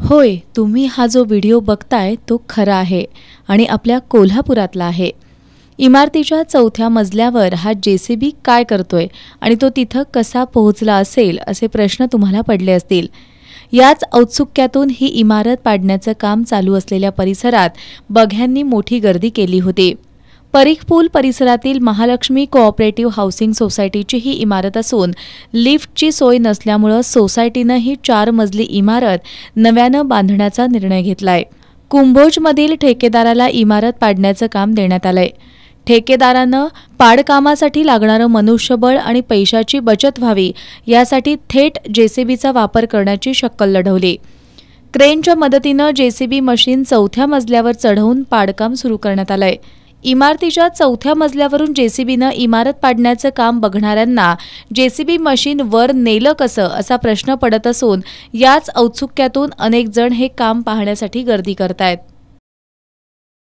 होय, तुम्ही हा जो व्हिडिओ बघताय तो खरा आहे आणि आपल्या कोल्हापुरातला आहे. इमारतीच्या 4थ्या मजल्यावर हा जेसीबी काय करतोय आणि तो तिथं कसा पोहोचला असेल असे प्रश्न तुम्हाला पडले असतील. याच औत्सुक्यातून ही इमारत पाडण्याचं काम चालू असलेल्या परिसरात बघ्यांनी मोठी गर्दी केली होती. परीख पूल परिसरातील महालक्ष्मी कोऑपरेटिव्ह हाऊसिंग सोसायटीची ही इमारत असून लिफ्टची सोय नसल्यामुळे सोसायटीनं ही 4 मजली इमारत नव्यानं बांधण्याचा निर्णय घेतलाय. कुंभोजमधील ठेकेदाराला इमारत पाडण्याचं काम देण्यात आलंय. ठेकेदारानं पाडकामासाठी लागणारं मनुष्यबळ आणि पैशाची बचत व्हावी यासाठी थेट जेसीबीचा वापर करण्याची शक्कल लढवली. क्रेनच्या मदतीनं जेसीबी मशीन 4थ्या मजल्यावर चढवून पाडकाम सुरू करण्यात आलंय. इमारतीच्या 4थ्या मजल्यावरून जेसीबीनं इमारत पाडण्याचं काम बघणाऱ्यांना जेसीबी मशीन वर नेलं कसं असा प्रश्न पडत असून याच औत्सुक्यातून अनेक जण हे काम पाहण्यासाठी गर्दी करतायत.